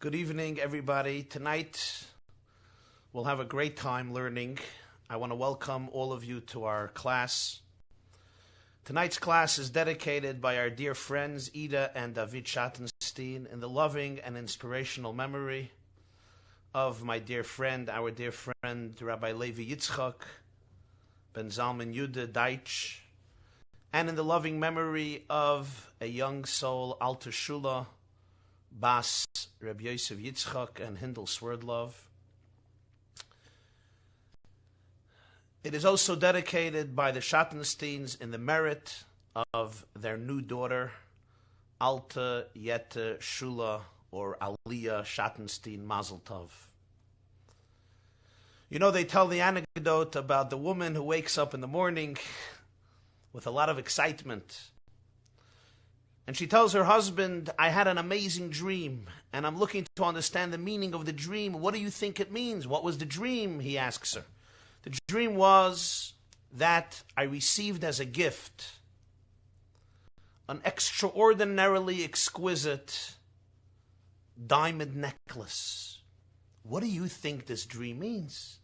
Good evening, everybody. Tonight, we'll have a great time learning. I want to welcome all of you to our class. Tonight's class is dedicated by our dear friends, Ida and David Schattenstein, in the loving and inspirational memory of my dear friend, our dear friend, Rabbi Levi Yitzchak, Ben Zalman Yude Deitch, and in the loving memory of a young soul, Alter Shula, Bas, Rabbi Yosef Yitzchak, and Hindel Swerdlov. It is also dedicated by the Schattensteins in the merit of their new daughter, Alta Yette Shula, or Aliyah Schattenstein Mazel Tov. You know, they tell the anecdote about the woman who wakes up in the morning with a lot of excitement. And she tells her husband, I had an amazing dream, and I'm looking to understand the meaning of the dream. What do you think it means? What was the dream? He asks her. The dream was that I received as a gift an extraordinarily exquisite diamond necklace. What do you think this dream means?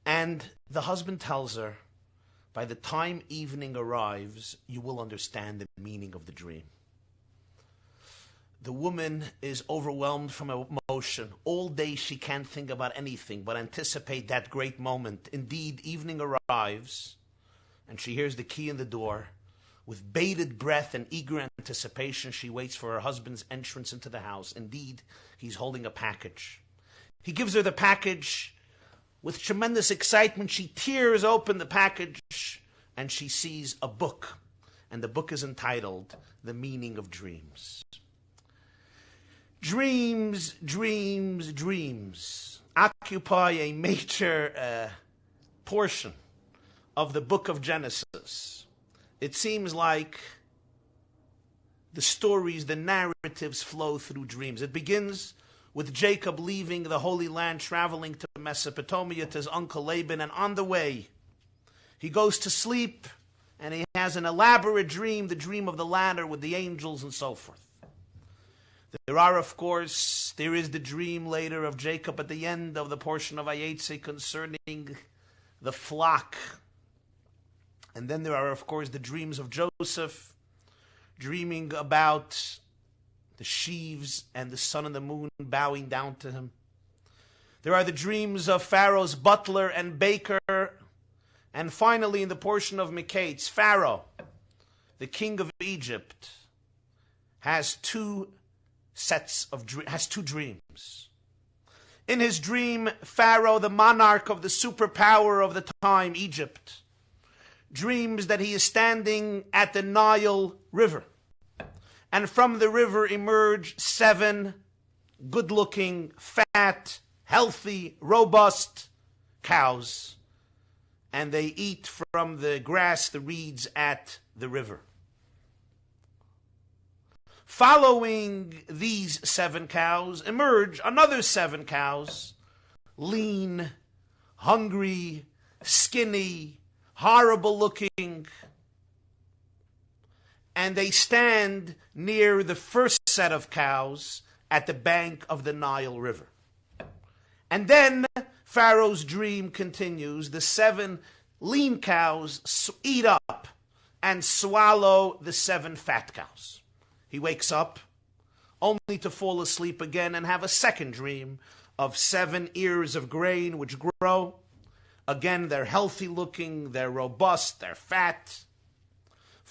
And the husband tells her, by the time evening arrives, you will understand the meaning of the dream. The woman is overwhelmed from emotion. All day she can't think about anything but anticipate that great moment. Indeed, evening arrives, and she hears the key in the door. With bated breath and eager anticipation, she waits for her husband's entrance into the house. Indeed, he's holding a package. He gives her the package. With tremendous excitement, she tears open the package and she sees a book. And the book is entitled, The Meaning of Dreams. Dreams, dreams, dreams occupy a major portion of the book of Genesis. It seems like the stories, the narratives flow through dreams. It begins with Jacob leaving the Holy Land, traveling to Mesopotamia to his uncle Laban, and on the way, he goes to sleep, and he has an elaborate dream, the dream of the ladder with the angels and so forth. There is the dream later of Jacob at the end of the portion of Vayetze concerning the flock. And then there are, of course, the dreams of Joseph, dreaming about the sheaves and the sun and the moon bowing down to him. There are the dreams of Pharaoh's butler and baker. And finally, in the portion of Miketz, Pharaoh, the king of Egypt, has two dreams. In his dream, Pharaoh, the monarch of the superpower of the time, Egypt, dreams that he is standing at the Nile River. And from the river emerge 7 good-looking, fat, healthy, robust cows. And they eat from the grass, the reeds at the river. Following these 7 cows emerge another 7 cows, lean, hungry, skinny, horrible-looking. And they stand near the first set of cows at the bank of the Nile River. And then Pharaoh's dream continues. The 7 lean cows eat up and swallow the 7 fat cows. He wakes up only to fall asleep again and have a second dream of 7 ears of grain which grow. Again, they're healthy looking, they're robust, they're fat.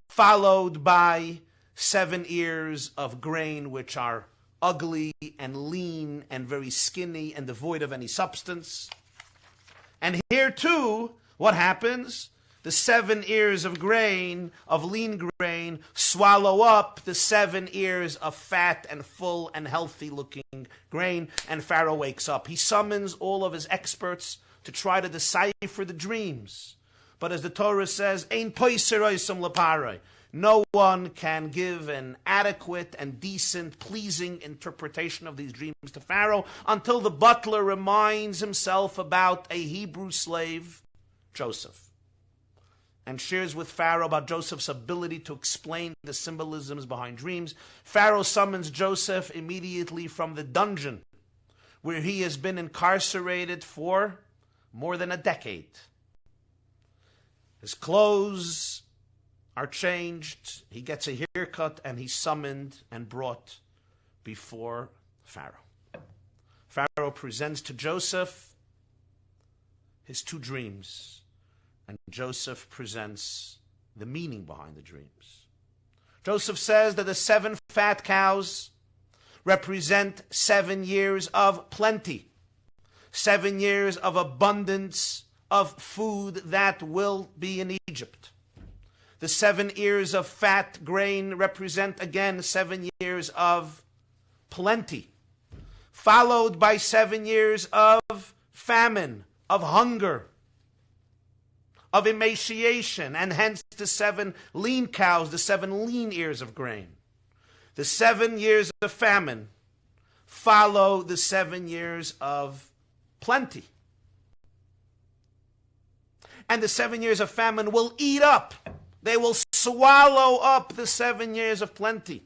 Followed by 7 ears of grain which are ugly and lean and very skinny and devoid of any substance. And here too, what happens? The 7 ears of grain, of lean grain, swallow up the 7 ears of fat and full and healthy looking grain, and Pharaoh wakes up. He summons all of his experts to try to decipher the dreams. But as the Torah says, Ein poiser oisam leparoi. No one can give an adequate and decent, pleasing interpretation of these dreams to Pharaoh until the butler reminds himself about a Hebrew slave, Joseph. and shares with Pharaoh about Joseph's ability to explain the symbolisms behind dreams. Pharaoh summons Joseph immediately from the dungeon where he has been incarcerated for more than a decade. His clothes are changed, he gets a haircut, and he's summoned and brought before Pharaoh. Pharaoh presents to Joseph his two dreams, and Joseph presents the meaning behind the dreams. Joseph says that the 7 fat cows represent 7 years of plenty, 7 years of abundance of food that will be in Egypt. The 7 ears of fat grain represent again 7 years of plenty, followed by 7 years of famine, of hunger, of emaciation, and hence the 7 lean cows, the 7 lean ears of grain. The 7 years of famine follow the 7 years of plenty. And the 7 years of famine will eat up, they will swallow up the 7 years of plenty.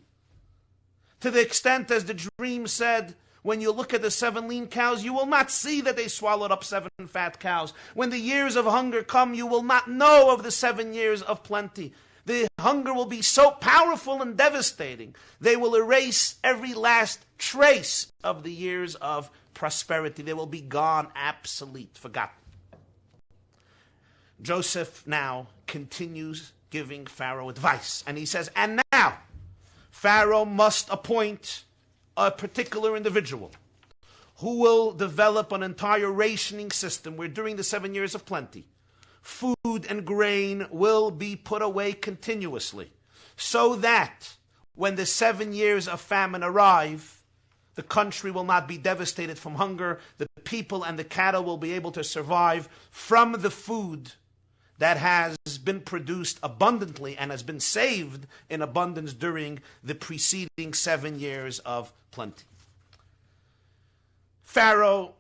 To the extent, as the dream said, when you look at the 7 lean cows, you will not see that they swallowed up 7 fat cows. When the years of hunger come, you will not know of the 7 years of plenty. The hunger will be so powerful and devastating, they will erase every last trace of the years of prosperity. They will be gone, obsolete, forgotten. Joseph now continues giving Pharaoh advice, and he says, and now Pharaoh must appoint a particular individual who will develop an entire rationing system where during the 7 years of plenty, food and grain will be put away continuously, so that when the 7 years of famine arrive, the country will not be devastated from hunger. The people and the cattle will be able to survive from the food that has been produced abundantly and has been saved in abundance during the preceding 7 years of plenty. Pharaoh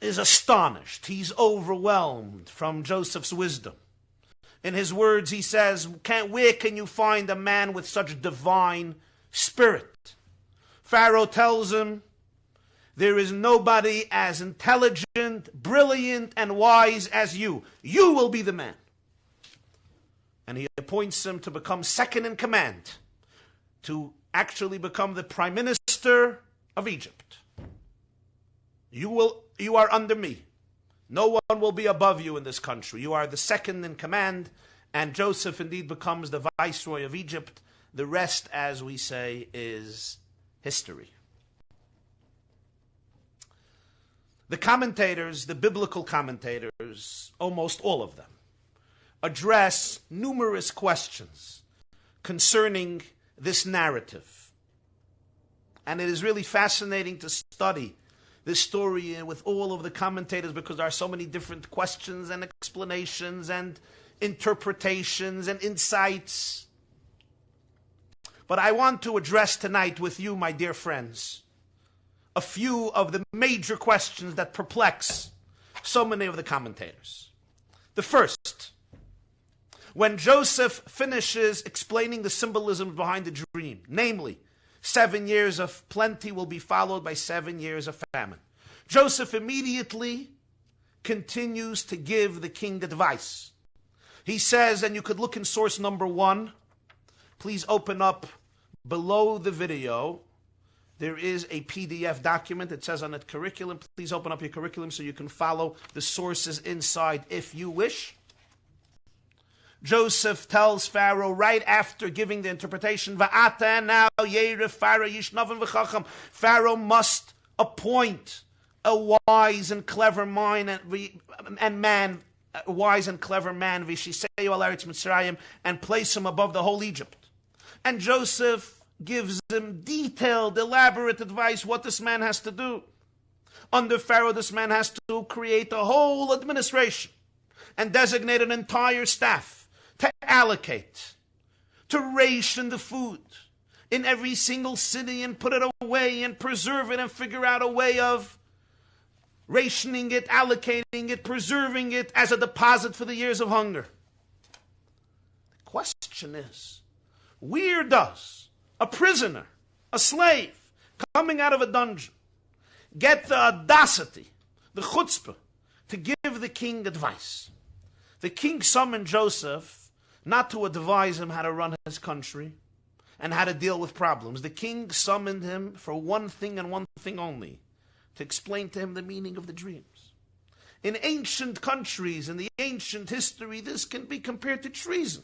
is astonished. He's overwhelmed from Joseph's wisdom. In his words, he says, where can you find a man with such divine spirit? Pharaoh tells him, there is nobody as intelligent, brilliant, and wise as you. You will be the man. And he appoints him to become second in command, to actually become the prime minister of Egypt. You are under me. No one will be above you in this country. You are the second in command, and Joseph indeed becomes the viceroy of Egypt. The rest, as we say, is history. The commentators, the biblical commentators, almost all of them, address numerous questions concerning this narrative. And it is really fascinating to study this story with all of the commentators, because there are so many different questions and explanations and interpretations and insights. But I want to address tonight with you, my dear friends, a few of the major questions that perplex so many of the commentators. The first, when Joseph finishes explaining the symbolism behind the dream, namely, 7 years of plenty will be followed by 7 years of famine, Joseph immediately continues to give the king advice. He says, and you could look in source number 1, please open up below the video. There is a PDF document. It says on it curriculum. Please open up your curriculum so you can follow the sources inside if you wish. Joseph tells Pharaoh right after giving the interpretation, Pharaoh must appoint a wise and clever man and place him above the whole Egypt. And Joseph gives him detailed, elaborate advice what this man has to do. Under Pharaoh, this man has to create a whole administration and designate an entire staff to allocate, to ration the food in every single city and put it away and preserve it and figure out a way of rationing it, allocating it, preserving it as a deposit for the years of hunger. Question is, where does a prisoner, a slave, coming out of a dungeon, get the audacity, the chutzpah, to give the king advice? The king summoned Joseph not to advise him how to run his country and how to deal with problems. The king summoned him for one thing and one thing only, to explain to him the meaning of the dreams. In ancient countries, in the ancient history, this can be compared to treason.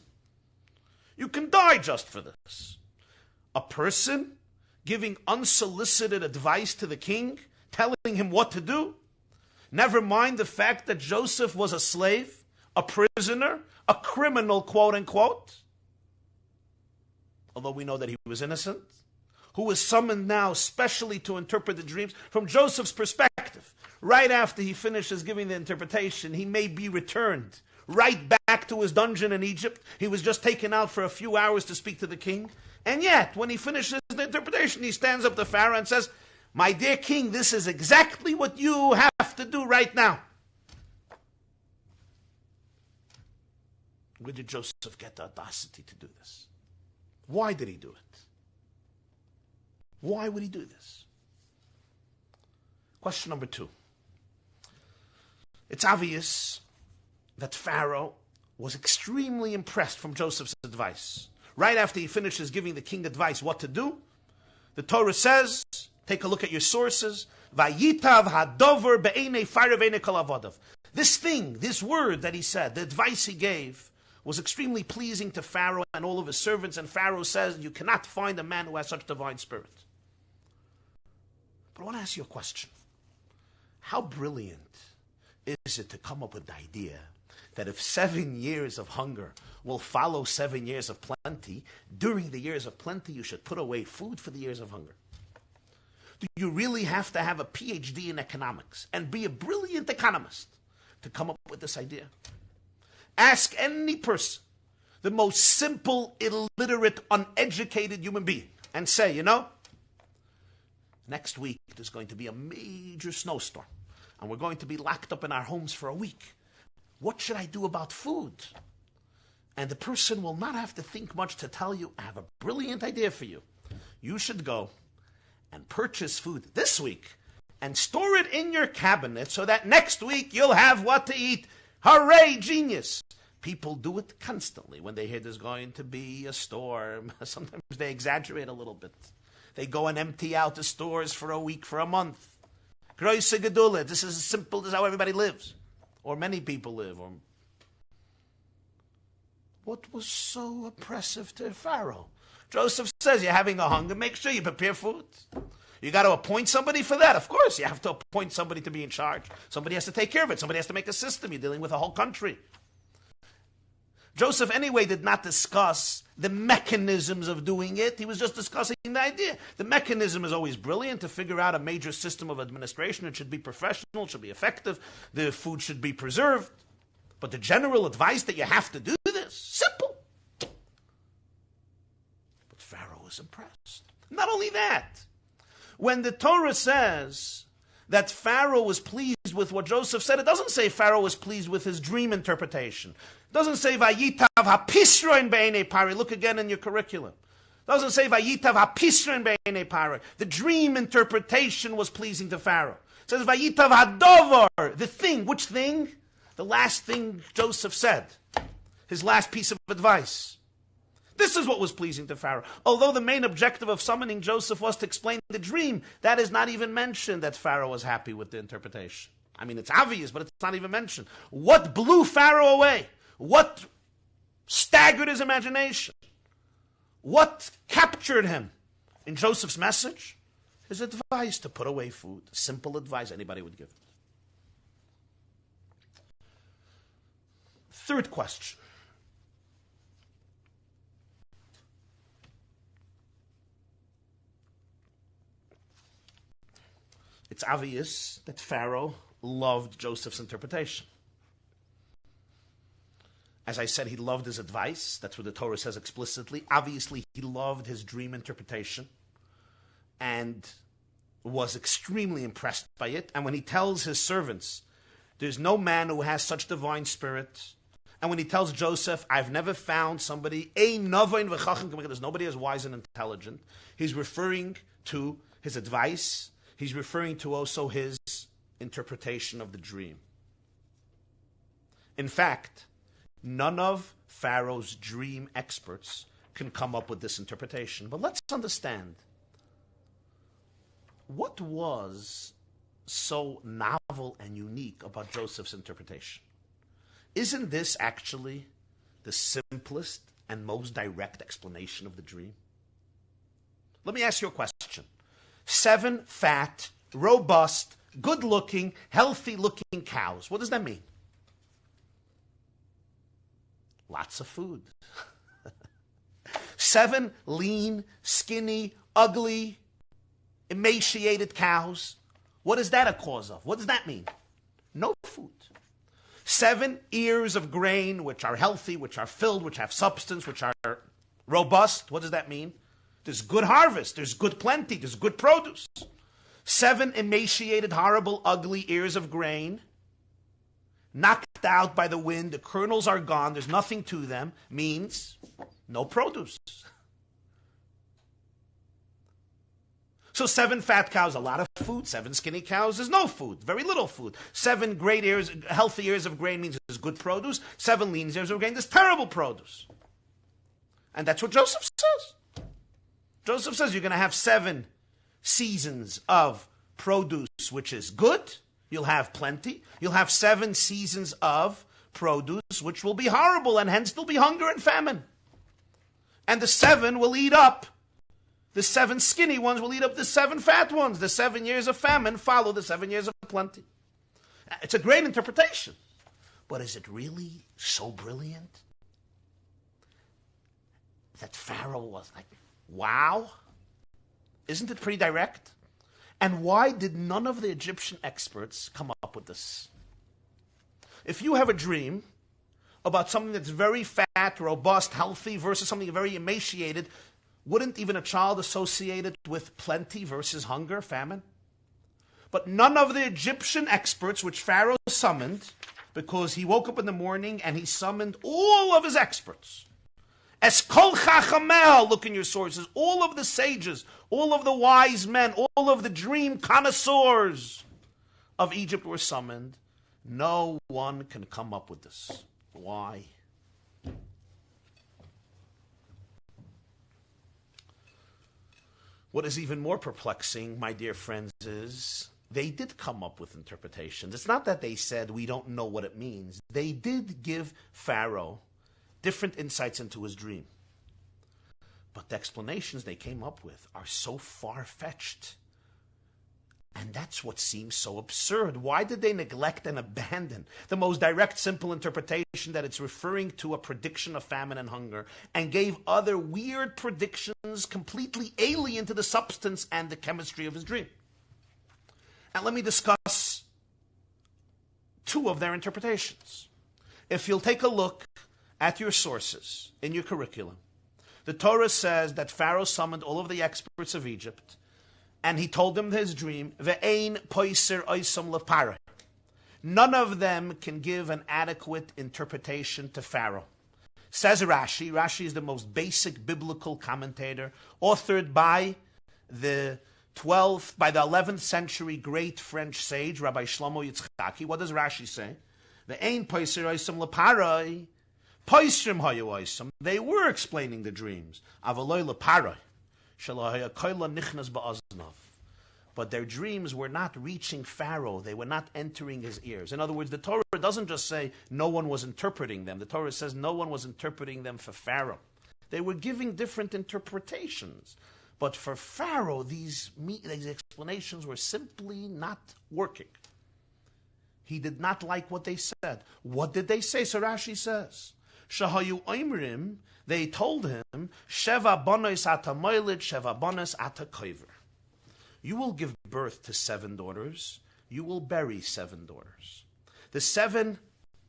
You can die just for this. A person giving unsolicited advice to the king, telling him what to do. Never mind the fact that Joseph was a slave, a prisoner, a criminal, quote unquote, although we know that he was innocent, who was summoned now specially to interpret the dreams. From Joseph's perspective, right after he finishes giving the interpretation, he may be returned right back to his dungeon in Egypt. He was just taken out for a few hours to speak to the king. And yet, when he finishes the interpretation, he stands up to Pharaoh and says, "My dear king, this is exactly what you have to do right now." Where did Joseph get the audacity to do this? Why did he do it? Why would he do this? Question number 2. It's obvious that Pharaoh was extremely impressed from Joseph's advice. Right after he finishes giving the king advice what to do, the Torah says, take a look at your sources, Vayitav hadover be'enei Pharaoh ve'enei kol avodav. This thing, this word that he said, the advice he gave, was extremely pleasing to Pharaoh and all of his servants, and Pharaoh says, you cannot find a man who has such divine spirit. But I want to ask you a question. How brilliant is it to come up with the idea that if 7 years of hunger will follow 7 years of plenty, during the years of plenty you should put away food for the years of hunger? Do you really have to have a PhD in economics and be a brilliant economist to come up with this idea? Ask any person, the most simple, illiterate, uneducated human being, and say, you know, next week there's going to be a major snowstorm, and we're going to be locked up in our homes for a week. What should I do about food? And the person will not have to think much to tell you, I have a brilliant idea for you. You should go and purchase food this week and store it in your cabinet so that next week you'll have what to eat. Hooray, genius! People do it constantly when they hear there's going to be a storm. Sometimes they exaggerate a little bit. They go and empty out the stores for a week, for a month. Groise Gedule, this is as simple as how everybody lives. Or many people live. Or what was so oppressive to Pharaoh? Joseph says, you're having a hunger, make sure you prepare food. You got to appoint somebody for that. Of course, you have to appoint somebody to be in charge. Somebody has to take care of it. Somebody has to make a system. You're dealing with a whole country. Joseph, anyway, did not discuss the mechanisms of doing it. He was just discussing the idea. The mechanism is always brilliant, to figure out a major system of administration. It should be professional. It should be effective. The food should be preserved. But the general advice that you have to do this, simple. But Pharaoh was impressed. Not only that, when the Torah says that Pharaoh was pleased with what Joseph said, it doesn't say Pharaoh was pleased with his dream interpretation. It doesn't say Vayitav hapisroin be'enei pari. Look again in your curriculum. It doesn't say Vayitav hapisroin be'enei pari. The dream interpretation was pleasing to Pharaoh. It says Vayitav hadovar. The thing. Which thing? The last thing Joseph said. His last piece of advice. This is what was pleasing to Pharaoh. Although the main objective of summoning Joseph was to explain the dream, that is not even mentioned that Pharaoh was happy with the interpretation. I mean, it's obvious, but it's not even mentioned. What blew Pharaoh away? What staggered his imagination? What captured him in Joseph's message? His advice to put away food. Simple advice anybody would give. Third question. It's obvious that Pharaoh loved Joseph's interpretation. As I said, he loved his advice. That's what the Torah says explicitly. Obviously, he loved his dream interpretation and was extremely impressed by it. And when he tells his servants, there's no man who has such divine spirit And when he tells Joseph, I've never found somebody, there's nobody as wise and intelligent, he's referring to his advice. He's referring to also his interpretation of the dream. In fact, none of Pharaoh's dream experts can come up with this interpretation. But let's understand, what was so novel and unique about Joseph's interpretation? Isn't this actually the simplest and most direct explanation of the dream? Let me ask you a question. 7 fat, robust, good-looking, healthy-looking cows. What does that mean? Lots of food. 7 lean, skinny, ugly, emaciated cows. What is that a cause of? What does that mean? No food. 7 ears of grain, which are healthy, which are filled, which have substance, which are robust. What does that mean? There's good harvest, there's good plenty, there's good produce. 7 emaciated, horrible, ugly ears of grain, knocked out by the wind, the kernels are gone, there's nothing to them, means no produce. So 7 fat cows, a lot of food. 7 skinny cows, there's no food, very little food. 7 great ears, healthy ears of grain means there's good produce. 7 lean ears of grain, there's terrible produce. And that's what Joseph says. Joseph says you're going to have 7 seasons of produce, which is good. You'll have plenty. You'll have 7 seasons of produce, which will be horrible, and hence there'll be hunger and famine. And the 7 will eat up. The 7 skinny ones will eat up the 7 fat ones. The 7 years of famine follow the 7 years of plenty. It's a great interpretation. But is it really so brilliant that Pharaoh was like, wow? Isn't it pretty direct? And why did none of the Egyptian experts come up with this? If you have a dream about something that's very fat, robust, healthy versus something very emaciated, wouldn't even a child associate it with plenty versus hunger, famine? But none of the Egyptian experts, which Pharaoh summoned, because he woke up in the morning and he summoned all of his experts. Es kol chachamel, look in your sources, all of the sages, all of the wise men, all of the dream connoisseurs of Egypt were summoned. No one can come up with this. Why? What is even more perplexing, my dear friends, is they did come up with interpretations. It's not that they said we don't know what it means. They did give Pharaoh different insights into his dream. But the explanations they came up with are so far-fetched. And that's what seems so absurd. Why did they neglect and abandon the most direct, simple interpretation that it's referring to a prediction of famine and hunger, and gave other weird predictions completely alien to the substance and the chemistry of his dream? And let me discuss 2 of their interpretations. If you'll take a look at your sources in your curriculum, the Torah says that Pharaoh summoned all of the experts of Egypt, and he told them his dream, Ve'ein poiser oisam lepara. None of them can give an adequate interpretation to Pharaoh. Says Rashi. Rashi is the most basic biblical commentator, authored by the 11th century great French sage, Rabbi Shlomo Yitzchaki. What does Rashi say? Ve'ein poiser oisam lepara. Poisrim hayu oisam. They were explaining the dreams. Avaloi lepara. But their dreams were not reaching Pharaoh. They were not entering his ears. In other words, the Torah doesn't just say no one was interpreting them. The Torah says no one was interpreting them for Pharaoh. They were giving different interpretations. But for Pharaoh, these explanations were simply not working. He did not like what they said. What did they say? So Rashi says, Shahayu oimrim, they told him, Sheva bonos ata moilid, Sheva bonos ata koiver. You will give birth to 7 daughters. You will bury 7 daughters. The 7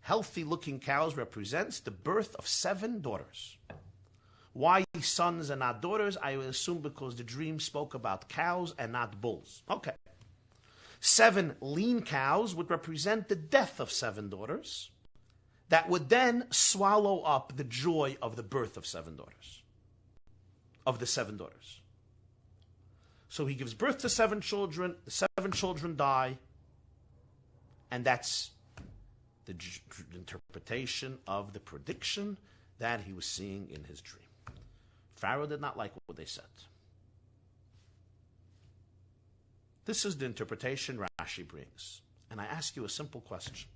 healthy-looking cows represents the birth of 7 daughters. Why sons and not daughters? I will assume because the dream spoke about cows and not bulls. Okay. 7 lean cows would represent the death of 7 daughters. that would then swallow up the joy of the birth of 7 daughters, of the 7 daughters. So he gives birth to 7 children, the 7 children die, and that's the interpretation of the prediction that he was seeing in his dream. Pharaoh did not like what they said. This is the interpretation Rashi brings. And I ask you a simple question.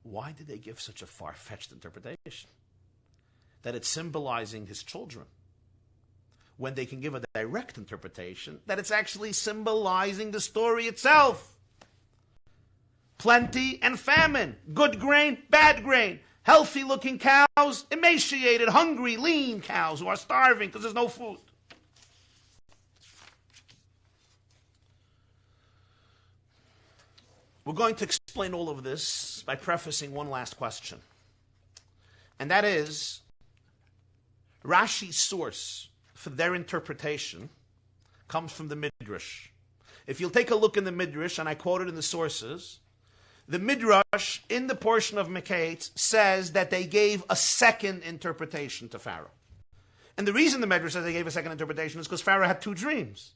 Why did they give such a far-fetched interpretation? That it's symbolizing his children. When they can give a direct interpretation, that it's actually symbolizing the story itself. Plenty and famine. Good grain, bad grain. Healthy-looking cows, emaciated, hungry, lean cows who are starving because there's no food. We're going to explain all of this by prefacing one last question. And that is, Rashi's source for their interpretation comes from the Midrash. If you'll take a look in the Midrash, and I quote it in the sources, the Midrash, in the portion of Mekates, says that they gave a second interpretation to Pharaoh. And the reason the Midrash says they gave a second interpretation is because Pharaoh had 2 dreams.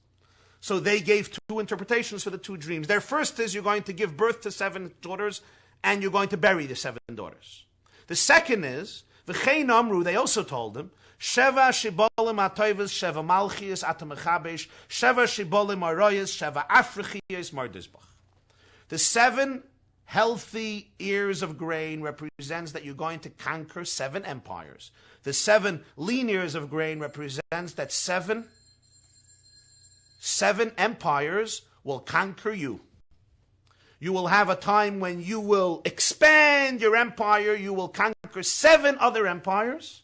So they gave 2 interpretations for the 2 dreams. Their first is you're going to give birth to 7 daughters, and you're going to bury the 7 daughters. The second is, V'chein amru, they also told him, Sheva shibolim atoivas, Sheva malchias atamechabesh, Sheva shibolim aroyas, Sheva africhias mardizbach. The 7 healthy ears of grain represents that you're going to conquer 7 empires. The 7 lean ears of grain represents that 7 empires will conquer you. You will have a time when you will expand your empire. You will conquer 7 other empires.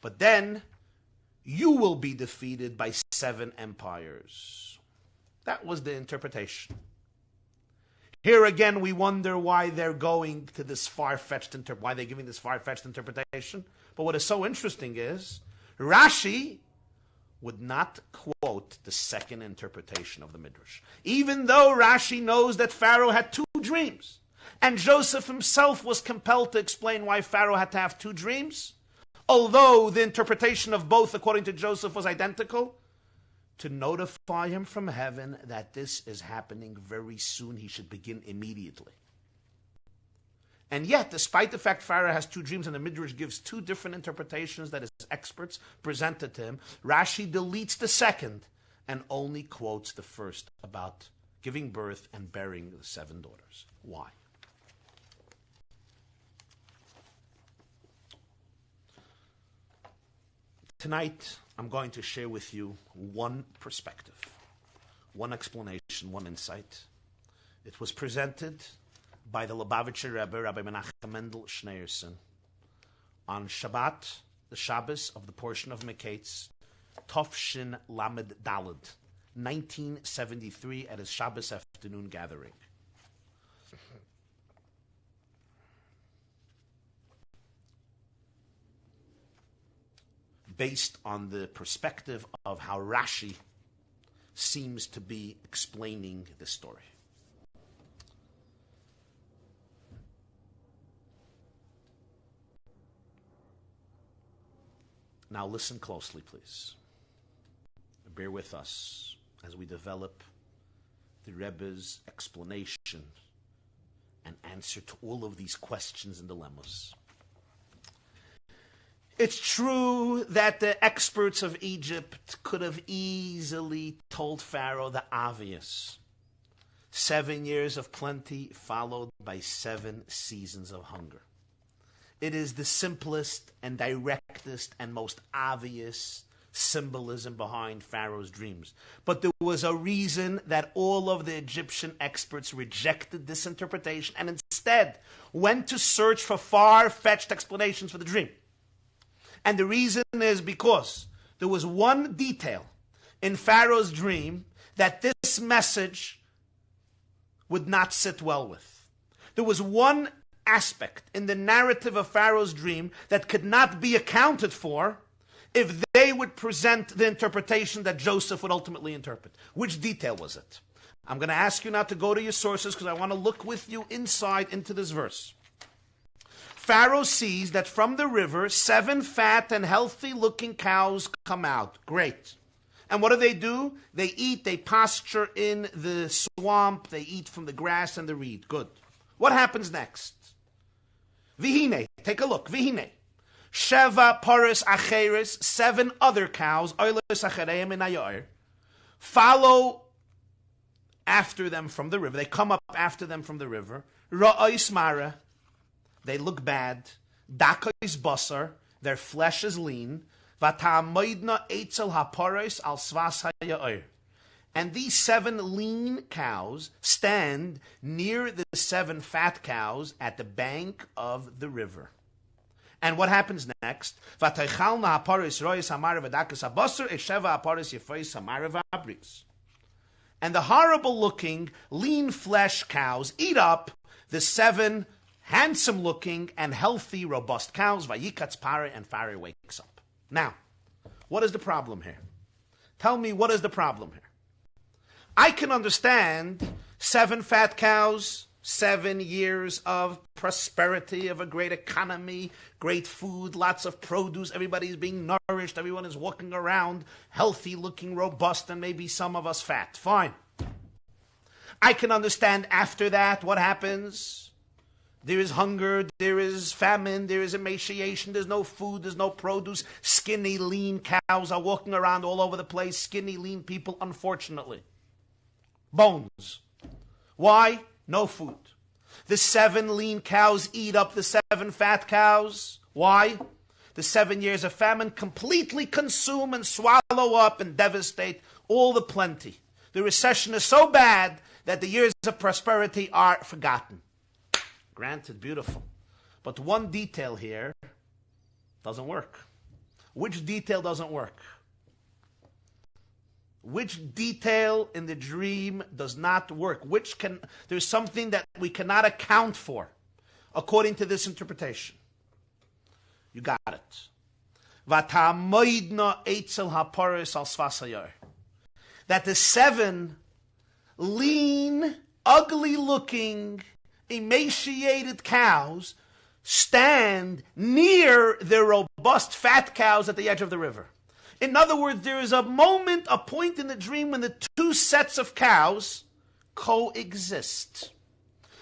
But then you will be defeated by 7 empires. That was the interpretation. Here again, we wonder why they're going to this far-fetched why they're giving this far-fetched interpretation. But what is so interesting is Rashi would not quote the second interpretation of the Midrash. Even though Rashi knows that Pharaoh had 2 dreams, and Joseph himself was compelled to explain why Pharaoh had to have 2 dreams, although the interpretation of both, according to Joseph, was identical, to notify him from heaven that this is happening very soon, he should begin immediately. And yet, despite the fact Pharaoh has 2 dreams and the Midrash gives 2 different interpretations that his experts presented to him, Rashi deletes the second and only quotes the first about giving birth and burying the 7 daughters. Why? Tonight, I'm going to share with you one perspective, one explanation, one insight. It was presented by the Lubavitcher Rebbe, Rabbi Menachem Mendel Schneerson, on Shabbat, the Shabbos of the portion of Mekates, Tovshin Lamed Daled, 1973, at his Shabbos afternoon gathering. Based on the perspective of how Rashi seems to be explaining the story. Now listen closely, please. Bear with us as we develop the Rebbe's explanation and answer to all of these questions and dilemmas. It's true that the experts of Egypt could have easily told Pharaoh the obvious. 7 years of plenty followed by 7 seasons of hunger. It is the simplest and directest and most obvious symbolism behind Pharaoh's dreams. But there was a reason that all of the Egyptian experts rejected this interpretation and instead went to search for far-fetched explanations for the dream. And the reason is because there was one detail in Pharaoh's dream that this message would not sit well with. There was one aspect in the narrative of Pharaoh's dream that could not be accounted for if they would present the interpretation that Joseph would ultimately interpret. Which detail was it? I'm going to ask you now to go to your sources because I want to look with you inside into this verse. Pharaoh sees that from the river, 7 fat and healthy-looking cows come out. Great. And what do? They eat, they pasture in the swamp, they eat from the grass and the reed. Good. What happens next? Vihine, take a look. Vihine. Sheva paris acheres, 7 other cows, oilos achereim in ayor, follow after them from the river. They come up after them from the river. Ra'ois mara, they look bad. Dakois basar, their flesh is lean. V'ta'amoidna eitzel haparos al svas hayair. And these 7 lean cows stand near the 7 fat cows at the bank of the river. And what happens next? V'taychalna haparos rois hamara v'dakas habasar esheva haparos yefais hamara v'abris. And the horrible-looking, lean-flesh cows eat up the 7 handsome-looking and healthy, robust cows. Vayikatz Pharaoh, and Pharaoh wakes up. Now, what is the problem here? Tell me, what is the problem here? I can understand 7 fat cows, 7 years of prosperity, of a great economy, great food, lots of produce, everybody's being nourished, everyone is walking around, healthy, looking robust, and maybe some of us fat. Fine. I can understand after that what happens. There is hunger, there is famine, there is emaciation, there's no food, there's no produce. Skinny, lean cows are walking around all over the place. Skinny, lean people, unfortunately. Bones. Why? No food. The 7 lean cows eat up the 7 fat cows. Why? The 7 years of famine completely consume and swallow up and devastate all the plenty. The recession is so bad that the years of prosperity are forgotten. Granted, beautiful. But one detail here doesn't work. Which detail doesn't work? Which detail in the dream does not work? There's something that we cannot account for according to this interpretation. You got it. V'ta'amoidna eitzel haparos al svas hayar. That the 7 lean, ugly-looking, emaciated cows stand near the robust fat cows at the edge of the river. In other words, there is a point in the dream when the 2 sets of cows coexist.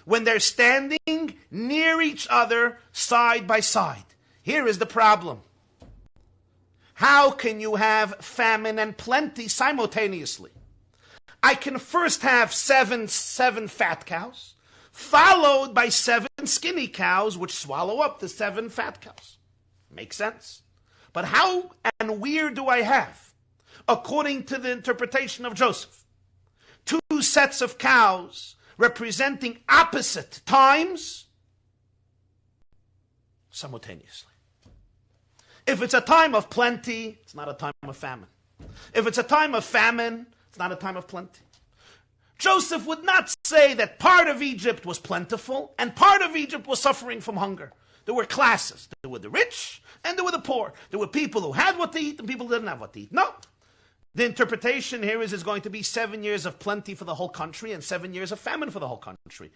When they're standing near each other, side by side. Here is the problem. How can you have famine and plenty simultaneously? I can first have seven fat cows, followed by 7 skinny cows, which swallow up the 7 fat cows. Makes sense? But how and where do I have, according to the interpretation of Joseph, 2 sets of cows representing opposite times simultaneously? If it's a time of plenty, it's not a time of famine. If it's a time of famine, it's not a time of plenty. Joseph would not say that part of Egypt was plentiful and part of Egypt was suffering from hunger. There were classes. There were the rich and there were the poor. There were people who had what to eat and people who didn't have what to eat. No. The interpretation here is going to be 7 years of plenty for the whole country and 7 years of famine for the whole country.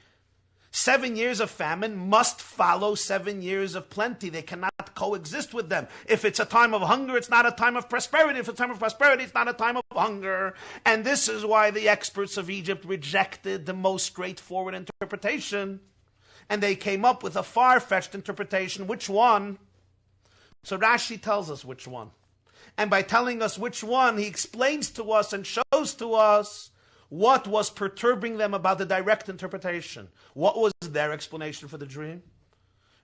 7 years of famine must follow 7 years of plenty. They cannot coexist with them. If it's a time of hunger, it's not a time of prosperity. If it's a time of prosperity, it's not a time of hunger. And this is why the experts of Egypt rejected the most straightforward interpretation. And they came up with a far-fetched interpretation. Which one? So Rashi tells us which one. And by telling us which one, he explains to us and shows to us what was perturbing them about the direct interpretation. What was their explanation for the dream?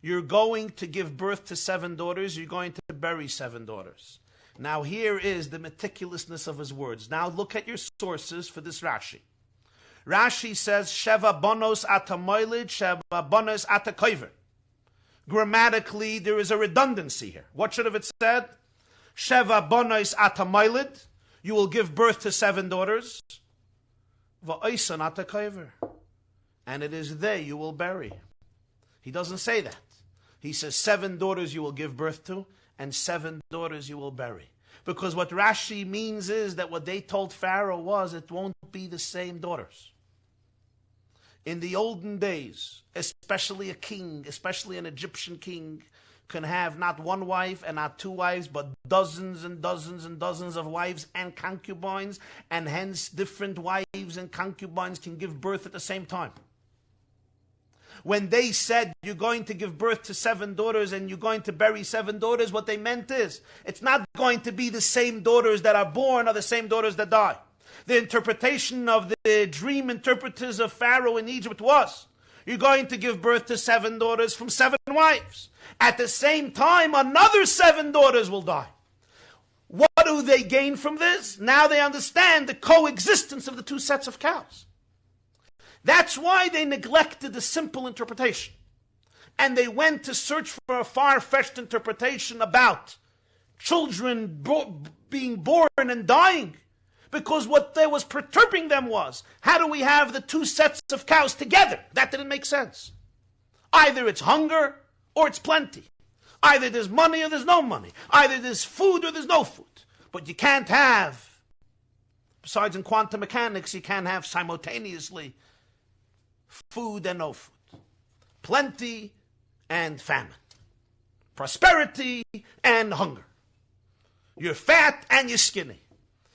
You're going to give birth to 7 daughters. You're going to bury 7 daughters. Now here is the meticulousness of his words. Now look at your sources for this Rashi. Rashi says, Sheva bonos ata moilid, Sheva bonos ata koiver. Grammatically, there is a redundancy here. What should have it said? Sheva bonos ata moilid. You will give birth to 7 daughters. Va'oisan ata koiver. And it is they you will bury. He doesn't say that. He says 7 daughters you will give birth to, and 7 daughters you will bury. Because what Rashi means is that what they told Pharaoh was, it won't be the same daughters. In the olden days, especially a king, especially an Egyptian king, can have not one wife and not two wives, but dozens and dozens and dozens of wives and concubines, and hence different wives and concubines can give birth at the same time. When they said you're going to give birth to 7 daughters and you're going to bury 7 daughters, what they meant is it's not going to be the same daughters that are born or the same daughters that die. The interpretation of the dream interpreters of Pharaoh in Egypt was, you're going to give birth to 7 daughters from 7 wives. At the same time, another 7 daughters will die. What do they gain from this? Now they understand the coexistence of the 2 sets of cows. That's why they neglected the simple interpretation. And they went to search for a far-fetched interpretation about children being born and dying. Because what they was perturbing them was, how do we have the 2 sets of cows together? That didn't make sense. Either it's hunger or it's plenty. Either there's money or there's no money. Either there's food or there's no food. But you can't have, besides in quantum mechanics, you can't have simultaneously food and no food. Plenty and famine. Prosperity and hunger. You're fat and you're skinny.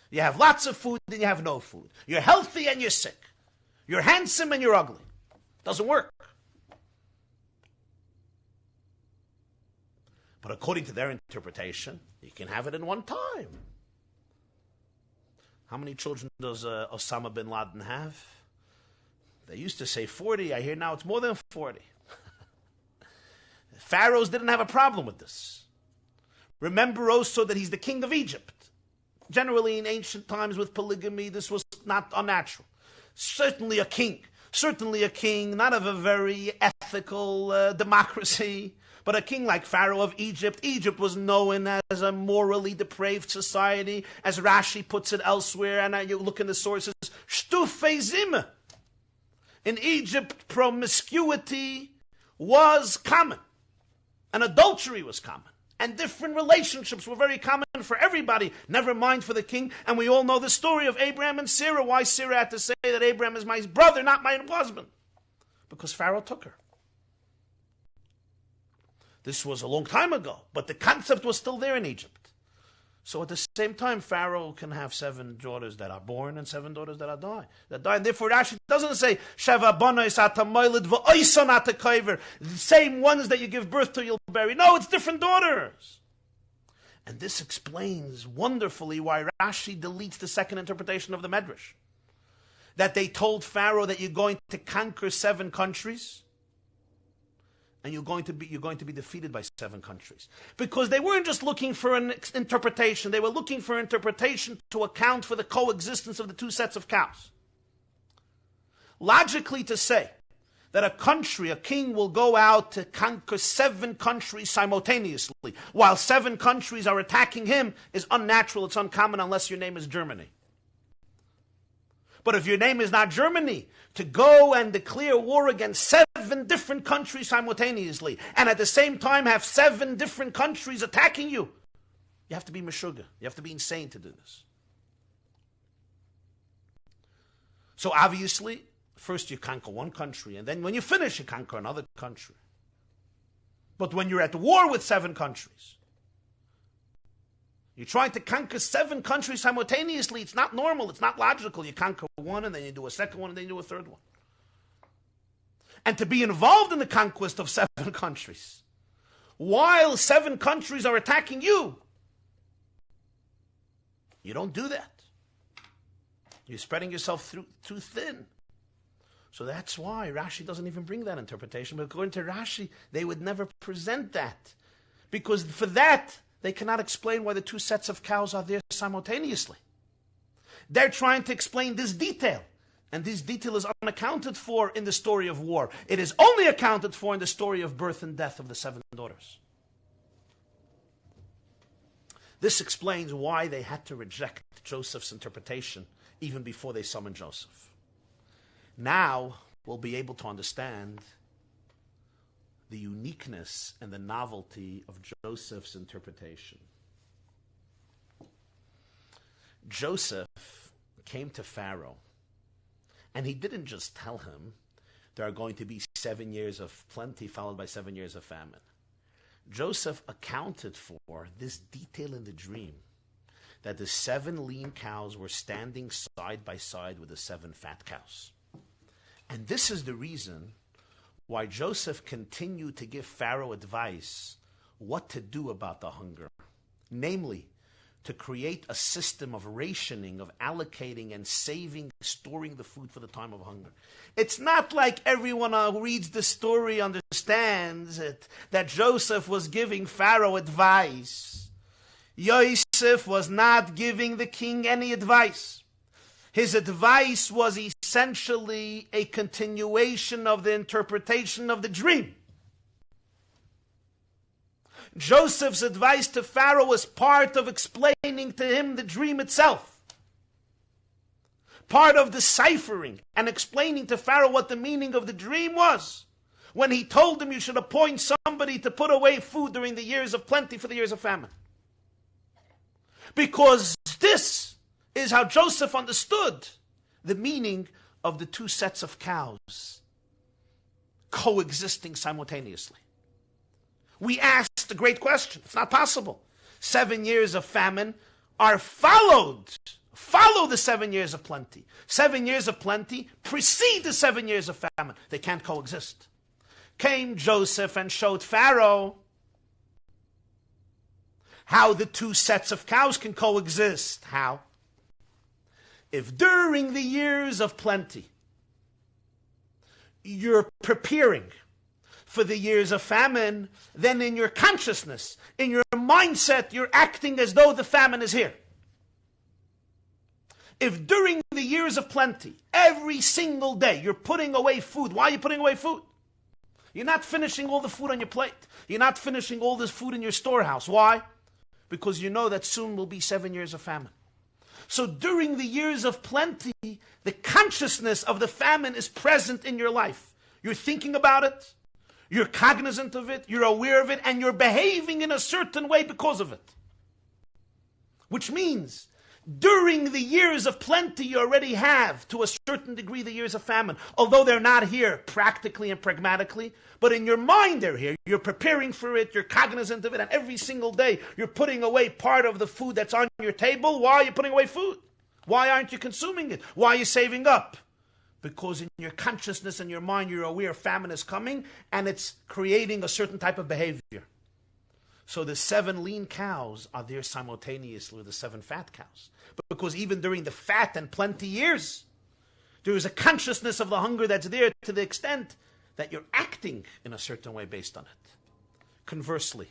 You have lots of food and you have no food. You're healthy and you're sick. You're handsome and you're ugly. Doesn't work. But according to their interpretation, you can have it in one time. How many children does Osama bin Laden have? They used to say 40. I hear now it's more than 40. Pharaohs didn't have a problem with this. Remember also that he's the king of Egypt. Generally, in ancient times with polygamy, this was not unnatural. Certainly a king, not of a very ethical democracy, but a king like Pharaoh of Egypt. Egypt was known as a morally depraved society, as Rashi puts it elsewhere, and you look in the sources, Shtufei Zimah. In Egypt, promiscuity was common, and adultery was common. And different relationships were very common for everybody, never mind for the king. And we all know the story of Abraham and Sarah. Why Sarah had to say that Abraham is my brother, not my husband? Because Pharaoh took her. This was a long time ago, but the concept was still there in Egypt. So at the same time, Pharaoh can have 7 daughters that are born and 7 daughters that die. And therefore, Rashi doesn't say Sheva bonos atamoilid v'oison atakover, the same ones that you give birth to, you'll bury. No, it's different daughters. And this explains wonderfully why Rashi deletes the second interpretation of the Medrash, that they told Pharaoh that you're going to conquer 7 countries. And you're going to be defeated by 7 countries. Because they weren't just looking for an interpretation. They were looking for interpretation to account for the coexistence of the 2 sets of cows. Logically to say that a king will go out to conquer 7 countries simultaneously, while 7 countries are attacking him, is unnatural. It's uncommon unless your name is Germany. But if your name is not Germany, to go and declare war against 7 different countries simultaneously, and at the same time have 7 different countries attacking you, you have to be meshuggah. You have to be insane to do this. So obviously, first you conquer one country, and then when you finish, you conquer another country. But when you're at war with 7 countries, you're trying to conquer 7 countries simultaneously. It's not normal. It's not logical. You conquer one, and then you do a second one, and then you do a third one. And to be involved in the conquest of 7 countries, while 7 countries are attacking you, you don't do that. You're spreading yourself too thin. So that's why Rashi doesn't even bring that interpretation. But according to Rashi, they would never present that. Because for that, they cannot explain why the 2 sets of cows are there simultaneously. They're trying to explain this detail. And this detail is unaccounted for in the story of war. It is only accounted for in the story of birth and death of the 7 daughters. This explains why they had to reject Joseph's interpretation even before they summoned Joseph. Now we'll be able to understand the uniqueness and the novelty of Joseph's interpretation. Joseph came to Pharaoh, and he didn't just tell him there are going to be 7 years of plenty followed by 7 years of famine. Joseph accounted for this detail in the dream, that the 7 lean cows were standing side by side with the 7 fat cows. And this is the reason why Joseph continued to give Pharaoh advice what to do about the hunger. Namely, to create a system of rationing, of allocating and saving, storing the food for the time of hunger. It's not like everyone who reads the story understands it, that Joseph was giving Pharaoh advice. Yosef was not giving the king any advice. His advice was essentially a continuation of the interpretation of the dream. Joseph's advice to Pharaoh was part of explaining to him the dream itself. Part of deciphering and explaining to Pharaoh what the meaning of the dream was. When he told him you should appoint somebody to put away food during the years of plenty for the years of famine. Because this is how Joseph understood the meaning of the 2 sets of cows coexisting simultaneously. We asked a great question. It's not possible. 7 years of famine are follow the 7 years of plenty. 7 years of plenty precede the 7 years of famine. They can't coexist. Came Joseph and showed Pharaoh how the 2 sets of cows can coexist. How? If during the years of plenty you're preparing for the years of famine, then in your consciousness, in your mindset, you're acting as though the famine is here. If during the years of plenty, every single day, you're putting away food, why are you putting away food? You're not finishing all the food on your plate. You're not finishing all this food in your storehouse. Why? Because you know that soon will be 7 years of famine. So during the years of plenty, the consciousness of the famine is present in your life. You're thinking about it. You're cognizant of it, you're aware of it, and you're behaving in a certain way because of it. Which means, during the years of plenty, you already have, to a certain degree, the years of famine. Although they're not here practically and pragmatically, but in your mind they're here. You're preparing for it, you're cognizant of it, and every single day you're putting away part of the food that's on your table. Why are you putting away food? Why aren't you consuming it? Why are you saving up? Because in your consciousness and your mind, you're aware famine is coming, and it's creating a certain type of behavior. So the 7 lean cows are there simultaneously with the 7 fat cows. But because even during the fat and plenty years, there is a consciousness of the hunger that's there to the extent that you're acting in a certain way based on it. Conversely,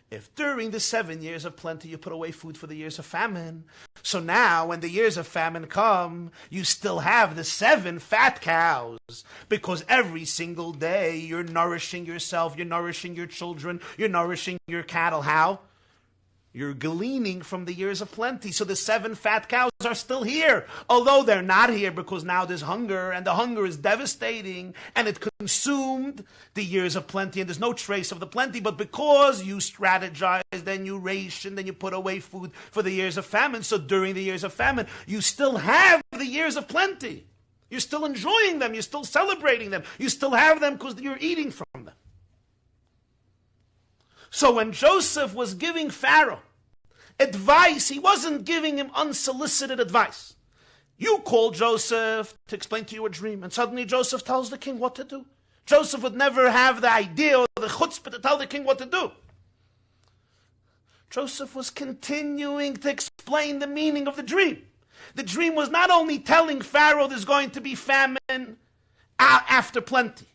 if during the 7 years of plenty you put away food for the years of famine, so now when the years of famine come, you still have the 7 fat cows, because every single day you're nourishing yourself, you're nourishing your children, you're nourishing your cattle. How? You're gleaning from the years of plenty. So the 7 fat cows are still here, although they're not here because now there's hunger, and the hunger is devastating, and it consumed the years of plenty, and there's no trace of the plenty. But because you strategize, then you ration, then you put away food for the years of famine, so during the years of famine, you still have the years of plenty. You're still enjoying them, you're still celebrating them, you still have them because you're eating from them. So when Joseph was giving Pharaoh advice, he wasn't giving him unsolicited advice. You called Joseph to explain to you a dream, and suddenly Joseph tells the king what to do. Joseph would never have the idea or the chutzpah to tell the king what to do. Joseph was continuing to explain the meaning of the dream. The dream was not only telling Pharaoh there's going to be famine after plenty.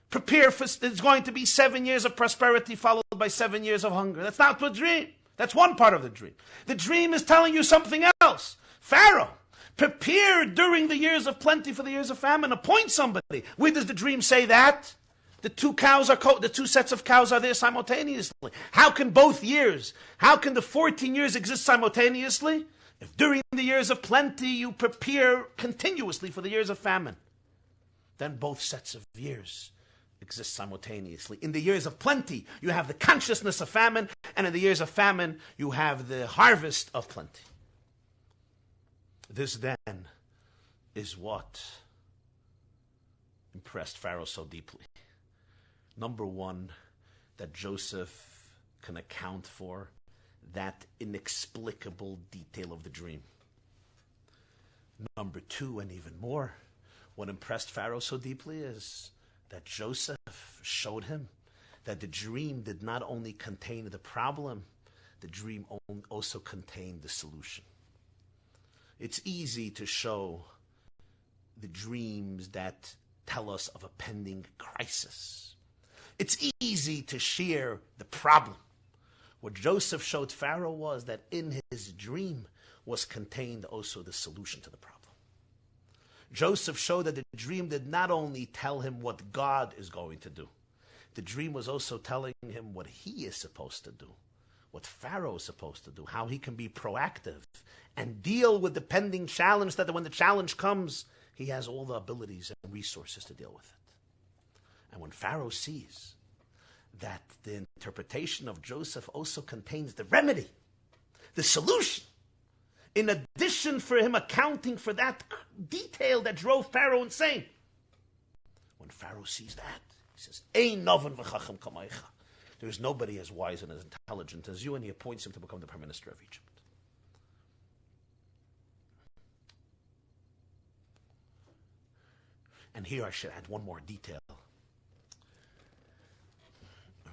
Prepare for, there's going to be 7 years of prosperity followed by 7 years of hunger. That's not the dream. That's one part of the dream. The dream is telling you something else. Pharaoh, prepare during the years of plenty for the years of famine. Appoint somebody. Where does the dream say that? The 2 cows are the 2 sets of cows are there simultaneously. How can both years, how can the 14 years exist simultaneously? If during the years of plenty you prepare continuously for the years of famine, then both sets of years exist simultaneously. In the years of plenty, you have the consciousness of famine, and in the years of famine, you have the harvest of plenty. This then is what impressed Pharaoh so deeply? Number one, that Joseph can account for that inexplicable detail of the dream. Number two, and even more, what impressed Pharaoh so deeply is that Joseph showed him that the dream did not only contain the problem, the dream also contained the solution. It's easy to show the dreams that tell us of a pending crisis. It's easy to share the problem. What Joseph showed Pharaoh was that in his dream was contained also the solution to the problem. Joseph showed that the dream did not only tell him what God is going to do, the dream was also telling him what he is supposed to do, what Pharaoh is supposed to do, how he can be proactive and deal with the pending challenge, that when the challenge comes, he has all the abilities and resources to deal with it. And when Pharaoh sees that the interpretation of Joseph also contains the remedy, the solution, in addition for him accounting for that detail that drove Pharaoh insane, when Pharaoh sees that, he says, Ein noven v'chacham kamaycha. There is nobody as wise and as intelligent as you, and he appoints him to become the Prime Minister of Egypt. And here I should add one more detail.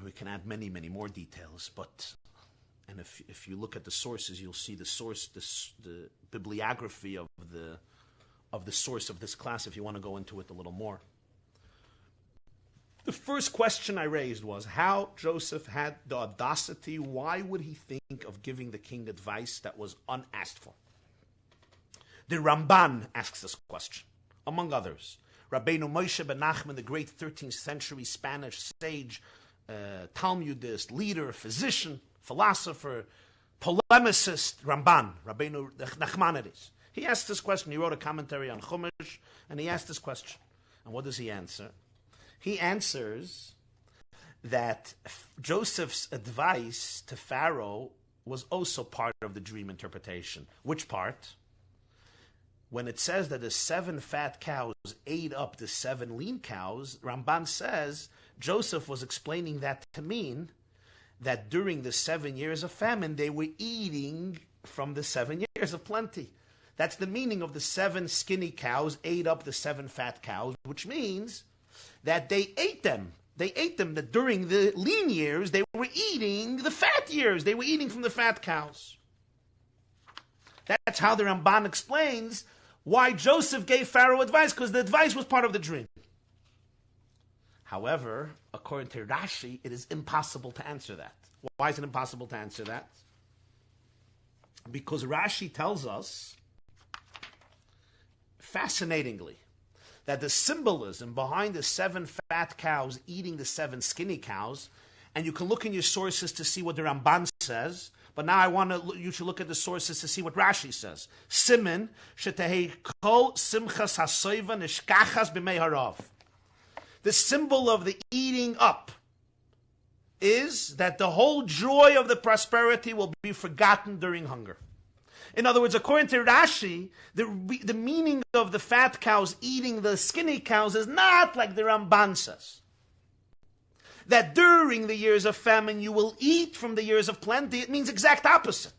We can add many, many more details, but, and if you look at the sources, you'll see the source, the bibliography of the source of this class, if you want to go into it a little more. The first question I raised was how Joseph had the audacity, why would he think of giving the king advice that was unasked for? The Ramban asks this question, among others. Rabbeinu Moshe ben Nachman, the great 13th century Spanish sage, Talmudist, leader, physician, philosopher, polemicist, Ramban, Rabbeinu Nachmanides. He asked this question. He wrote a commentary on Chumash, and he asked this question. And what does he answer? He answers that Joseph's advice to Pharaoh was also part of the dream interpretation. Which part? When it says that the 7 fat cows ate up the 7 lean cows, Ramban says Joseph was explaining that to mean that during the 7 years of famine, they were eating from the 7 years of plenty. That's the meaning of the 7 skinny cows ate up the 7 fat cows, which means that they ate them. They ate them, that during the lean years, they were eating the fat years. They were eating from the fat cows. That's how the Ramban explains why Joseph gave Pharaoh advice, because the advice was part of the dream. However, according to Rashi, it is impossible to answer that. Why is it impossible to answer that? Because Rashi tells us, fascinatingly, that the symbolism behind the 7 fat cows eating the 7 skinny cows, and you can look in your sources to see what the Ramban says, but now I want you to look at the sources to see what Rashi says. Simin, shetehei kol simchas hasoiva nishkachas b'mei harav. The symbol of the eating up is that the whole joy of the prosperity will be forgotten during hunger. In other words, according to Rashi, the meaning of the fat cows eating the skinny cows is not like the Ramban says. That during the years of famine you will eat from the years of plenty. It means exact opposite.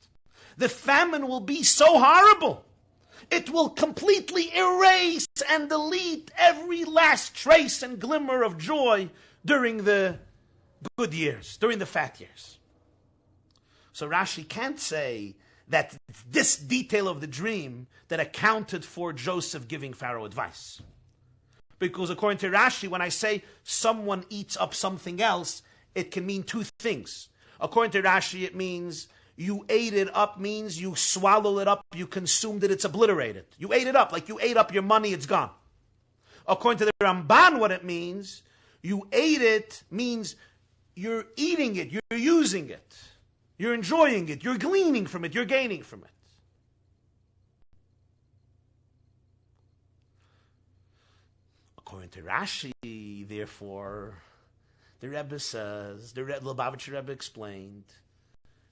The famine will be so horrible. It will completely erase and delete every last trace and glimmer of joy during the good years, during the fat years. So Rashi can't say that this detail of the dream that accounted for Joseph giving Pharaoh advice. Because according to Rashi, when I say someone eats up something else, it can mean 2 things. According to Rashi, it means you ate it up, means you swallowed it up, you consumed it, it's obliterated. You ate it up, like you ate up your money, it's gone. According to the Ramban, what it means, you ate it, means you're eating it, you're using it, you're enjoying it, you're gleaning from it, you're gaining from it. According to Rashi, therefore, the Rebbe says, the Lubavitcher Rebbe explained,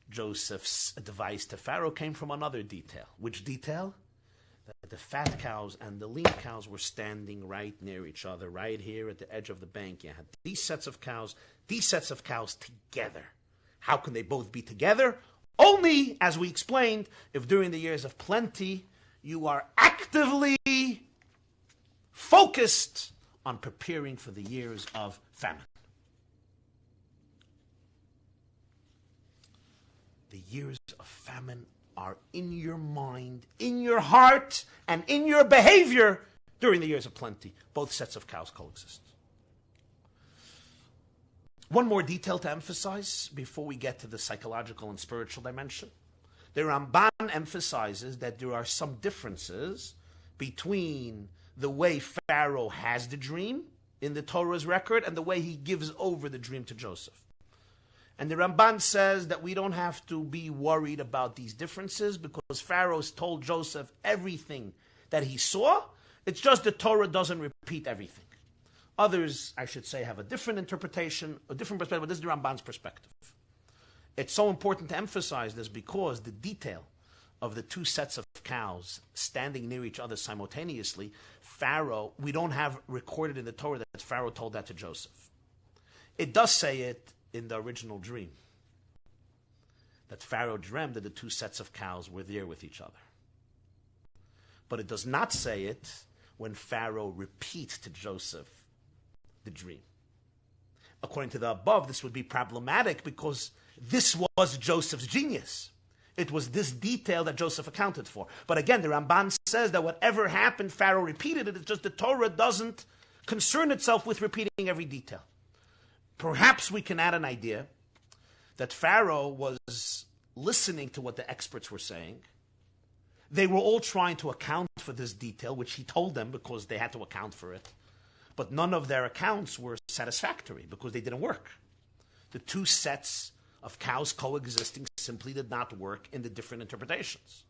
Joseph's advice to Pharaoh came from another detail. Which detail? that the fat cows and the lean cows were standing right near each other, right here at the edge of the bank. You had these sets of cows together. How can they both be together? Only, as we explained, if during the years of plenty, you are actively focused on preparing for the years of famine. The years of famine are in your mind, in your heart, and in your behavior during the years of plenty. Both sets of cows coexist. One more detail to emphasize before we get to the psychological and spiritual dimension. The Ramban emphasizes that there are some differences between the way Pharaoh has the dream in the Torah's record and the way he gives over the dream to Joseph. And the Ramban says that we don't have to be worried about these differences because Pharaoh told Joseph everything that he saw. It's just the Torah doesn't repeat everything. Others, I should say, have a different interpretation, a different perspective, but this is the Ramban's perspective. It's so important to emphasize this because the detail of the two sets of cows standing near each other simultaneously, Pharaoh, we don't have recorded in the Torah that Pharaoh told that to Joseph. It does say it in the original dream, that Pharaoh dreamed that the two sets of cows were there with each other. But it does not say it when Pharaoh repeats to Joseph the dream. According to the above, this would be problematic because this was Joseph's genius. It was this detail that Joseph accounted for. But again, the Ramban says that whatever happened, Pharaoh repeated it. It's just the Torah doesn't concern itself with repeating every detail. Perhaps we can add an idea that Pharaoh was listening to what the experts were saying. They were all trying to account for this detail, which he told them because they had to account for it. But none of their accounts were satisfactory because they didn't work. The two sets of cows coexisting simply did not work in the different interpretations.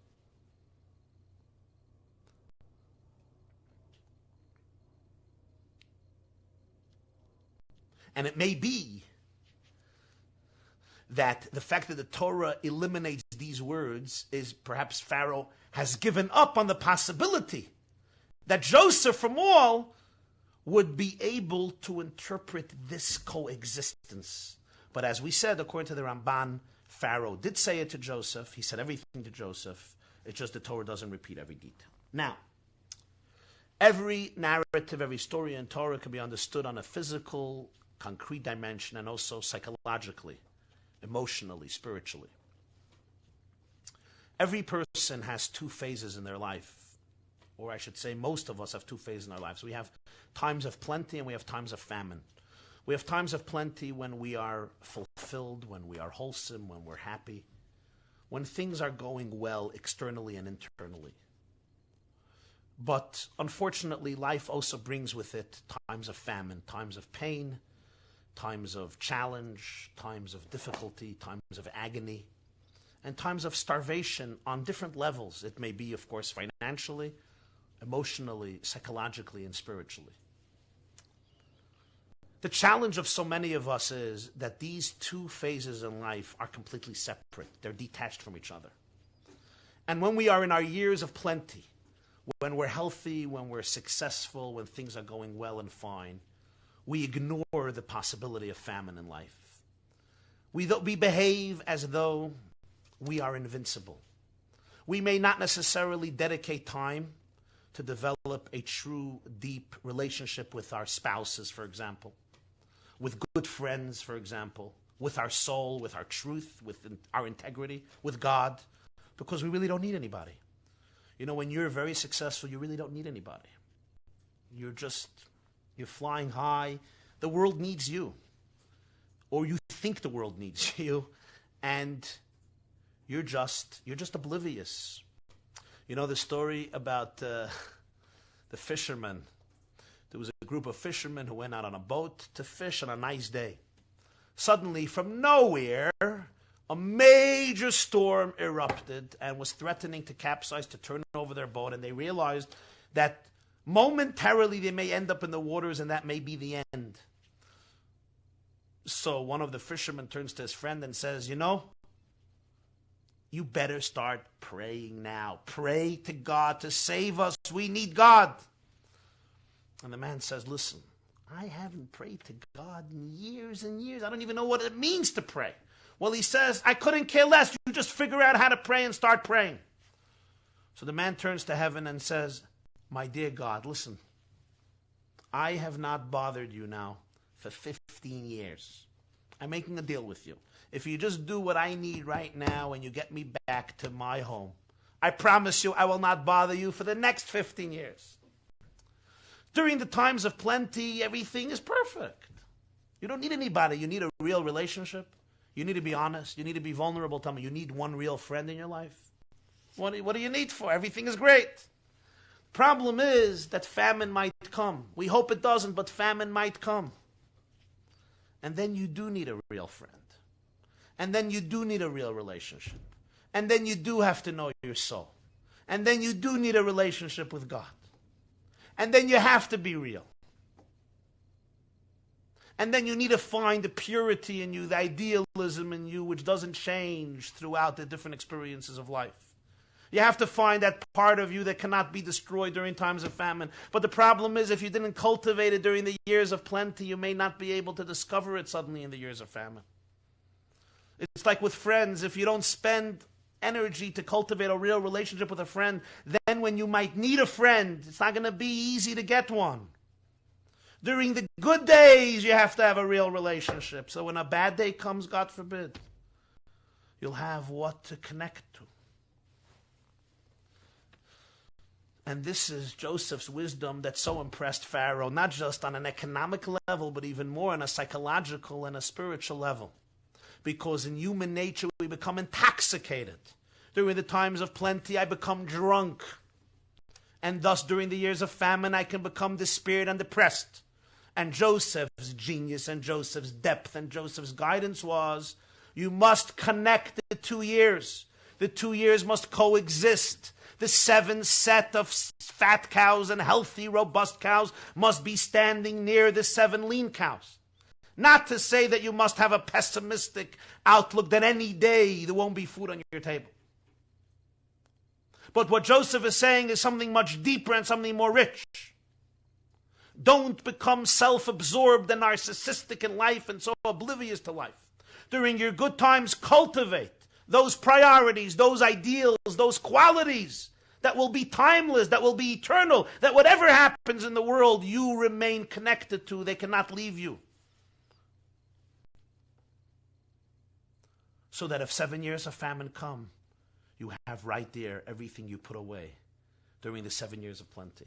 And it may be that the fact that the Torah eliminates these words is perhaps Pharaoh has given up on the possibility that Joseph from all would be able to interpret this coexistence. But as we said, according to the Ramban, Pharaoh did say it to Joseph. He said everything to Joseph. It's just the Torah doesn't repeat every detail. Now, every narrative, every story in Torah can be understood on a physical, concrete dimension and also psychologically, emotionally, spiritually. Every person has two phases in their life, or I should say most of us have two phases in our lives. We have times of plenty and we have times of famine. We have times of plenty when we are fulfilled, when we are wholesome, when we're happy, when things are going well externally and internally. But unfortunately, life also brings with it times of famine, times of pain, times of challenge, times of difficulty, times of agony, and times of starvation on different levels. It may be, of course, financially, emotionally, psychologically, and spiritually. The challenge of so many of us is that these two phases in life are completely separate. They're detached from each other. And when we are in our years of plenty, when we're healthy, when we're successful, when things are going well and fine, we ignore the possibility of famine in life. We behave as though we are invincible. We may not necessarily dedicate time to develop a true, deep relationship with our spouses, for example, with good friends, for example, with our soul, with our truth, with our integrity, with God, because we really don't need anybody. You know, when you're very successful, you really don't need anybody. You're flying high. The world needs you. Or you think the world needs you, and you're just oblivious. You know the story about the fishermen. There was a group of fishermen who went out on a boat to fish on a nice day. Suddenly, from nowhere, a major storm erupted and was threatening to capsize, to turn over their boat, and they realized that momentarily they may end up in the waters and that may be the end. So one of the fishermen turns to his friend and says, you know, you better start praying now. Pray to God to save us. We need God. And the man says, listen, I haven't prayed to God in years and years. I don't even know what it means to pray. Well, he says, I couldn't care less. You just figure out how to pray and start praying. So the man turns to heaven and says, my dear God, listen, I have not bothered you now for 15 years. I'm making a deal with you. If you just do what I need right now and you get me back to my home, I promise you I will not bother you for the next 15 years. During the times of plenty, everything is perfect. You don't need anybody. You need a real relationship. You need to be honest. You need to be vulnerable. Tell me, you need one real friend in your life. What do you need for? Everything is great. Problem is that famine might come. We hope it doesn't, but famine might come. And then you do need a real friend. And then you do need a real relationship. And then you do have to know your soul. And then you do need a relationship with God. And then you have to be real. And then you need to find the purity in you, the idealism in you, which doesn't change throughout the different experiences of life. You have to find that part of you that cannot be destroyed during times of famine. But the problem is, if you didn't cultivate it during the years of plenty, you may not be able to discover it suddenly in the years of famine. It's like with friends. If you don't spend energy to cultivate a real relationship with a friend, then when you might need a friend, it's not going to be easy to get one. During the good days, you have to have a real relationship. So when a bad day comes, God forbid, you'll have what to connect to. And this is Joseph's wisdom that so impressed Pharaoh, not just on an economic level, but even more on a psychological and a spiritual level. Because in human nature, we become intoxicated. During the times of plenty, I become drunk. And thus, during the years of famine, I can become despaired and depressed. And Joseph's genius and Joseph's depth and Joseph's guidance was, you must connect the 2 years. The 2 years must coexist. The 7 set of fat cows and healthy, robust cows must be standing near the 7 lean cows. Not to say that you must have a pessimistic outlook that any day there won't be food on your table. But what Joseph is saying is something much deeper and something more rich. Don't become self-absorbed and narcissistic in life and so oblivious to life. During your good times, cultivate those priorities, those ideals, those qualities that will be timeless, that will be eternal, that whatever happens in the world, you remain connected to. They cannot leave you. So that if 7 years of famine come, you have right there everything you put away during the 7 years of plenty.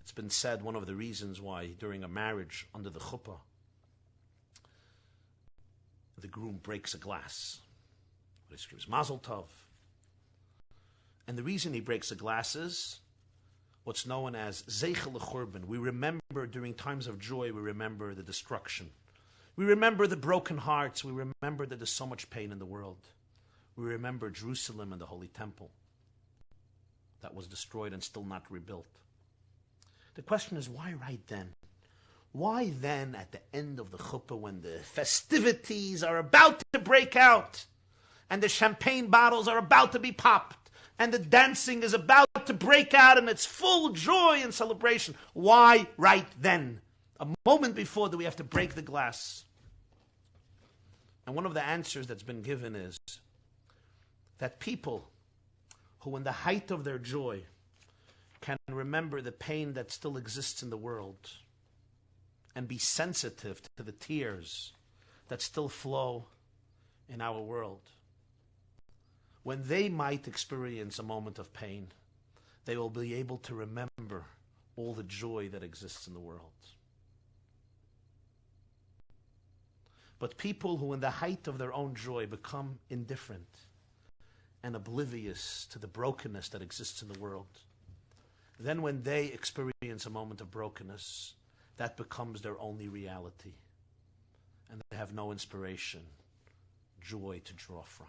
It's been said one of the reasons why during a marriage under the chuppah, the groom breaks a glass. He screams, Mazel Tov. And the reason he breaks the glass is what's known as Zeichel Churban. We remember during times of joy, we remember the destruction. We remember the broken hearts. We remember that there's so much pain in the world. We remember Jerusalem and the Holy Temple that was destroyed and still not rebuilt. The question is, why right then? Why then at the end of the chuppah when the festivities are about to break out and the champagne bottles are about to be popped and the dancing is about to break out in its full joy and celebration, why right then? A moment before do we have to break the glass? And one of the answers that's been given is that people who in the height of their joy can remember the pain that still exists in the world and be sensitive to the tears that still flow in our world. When they might experience a moment of pain, they will be able to remember all the joy that exists in the world. But people who in the height of their own joy become indifferent and oblivious to the brokenness that exists in the world, then when they experience a moment of brokenness, that becomes their only reality. And they have no inspiration, joy to draw from.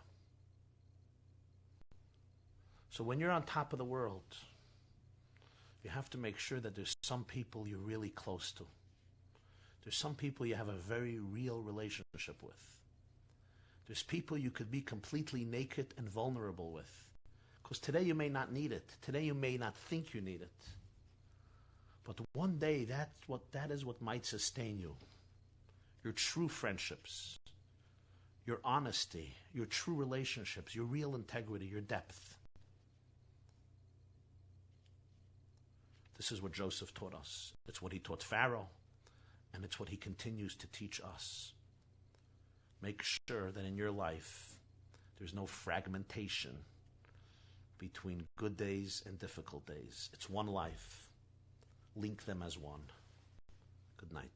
So when you're on top of the world, you have to make sure that there's some people you're really close to. There's some people you have a very real relationship with. There's people you could be completely naked and vulnerable with. Because today you may not need it. Today you may not think you need it. But one day that is what might sustain you. Your true friendships, your honesty, your true relationships, your real integrity, your depth. This is what Joseph taught us. It's what he taught Pharaoh, and it's what he continues to teach us. Make sure that in your life there's no fragmentation between good days and difficult days. It's one life. Link them as one. Good night.